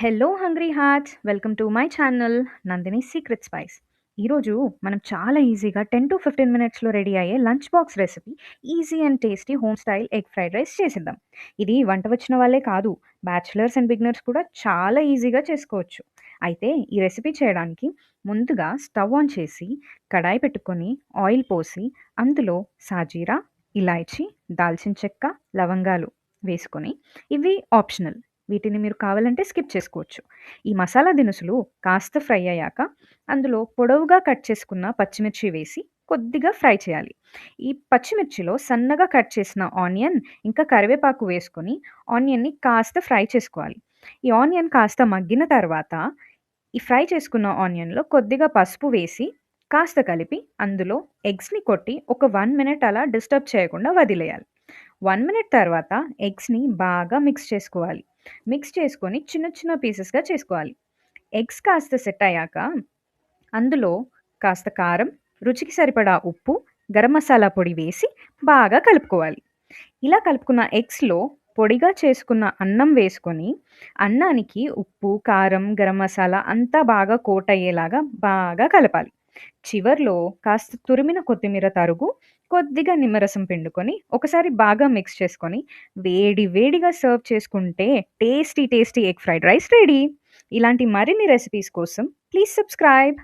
Hello hungry hearts welcome to my channel Nandini secret spice. ఈరోజు మనం చాలా ఈజీగా 10 to 15 మినిట్స్లో రెడీ అయ్యే lunch box recipe easy and tasty home style egg fried rice చేసేద్దాం. ఇది వంట వచ్చిన వాళ్ళే కాదు, బ్యాచిలర్స్ అండ్ బిగినర్స్ కూడా చాలా ఈజీగా చేసుకోవచ్చు. అయితే ఈ రెసిపీ చేయడానికి ముందుగా స్టవ్ ఆన్ చేసి కడాయి పెట్టుకొని ఆయిల్ పోసి అందులో సాజీరా, ఇలాయచీ, దాల్చిన చెక్క, లవంగాలు వేసుకొని, ఇవి ఆప్షనల్, వీటిని మీరు కావాలంటే స్కిప్ చేసుకోవచ్చు. ఈ మసాలా దినుసులు కాస్త ఫ్రై అయ్యాక అందులో పొడవుగా కట్ చేసుకున్న పచ్చిమిర్చి వేసి కొద్దిగా ఫ్రై చేయాలి. ఈ పచ్చిమిర్చిలో సన్నగా కట్ చేసిన ఆనియన్ ఇంకా కరివేపాకు వేసుకొని ఆనియన్ని కాస్త ఫ్రై చేసుకోవాలి. ఈ ఆనియన్ కాస్త మగ్గిన తర్వాత ఈ ఫ్రై చేసుకున్న ఆనియన్లో కొద్దిగా పసుపు వేసి కాస్త కలిపి అందులో ఎగ్స్ని కొట్టి ఒక 1 మినిట్ అలా డిస్టర్బ్ చేయకుండా వదిలేయాలి. 1 మినిట్ తర్వాత ఎగ్స్ని బాగా మిక్స్ చేసుకోవాలి. మిక్స్ చేసుకొని చిన్న చిన్న పీసెస్గా చేసుకోవాలి. ఎగ్స్ కాస్త సెట్ అయ్యాక అందులో కాస్త కారం, రుచికి సరిపడా ఉప్పు, గరం మసాలా పొడి వేసి బాగా కలుపుకోవాలి. ఇలా కలుపుకున్న ఎగ్స్లో పొడిగా చేసుకున్న అన్నం వేసుకొని అన్నానికి ఉప్పు, కారం, గరం మసాలా అంతా బాగా కోట్ అయ్యేలాగా బాగా కలపాలి. చివర్లో కాస్త తురిమిన కొత్తిమీర తరుగు, కొద్దిగా నిమ్మరసం పిండుకొని ఒకసారి బాగా మిక్స్ చేసుకొని వేడి వేడిగా సర్వ్ చేసుకుంటే tasty tasty egg fried rice ready. ఇలాంటి మరిన్ని రెసిపీస్ కోసం ప్లీజ్ సబ్స్క్రైబ్.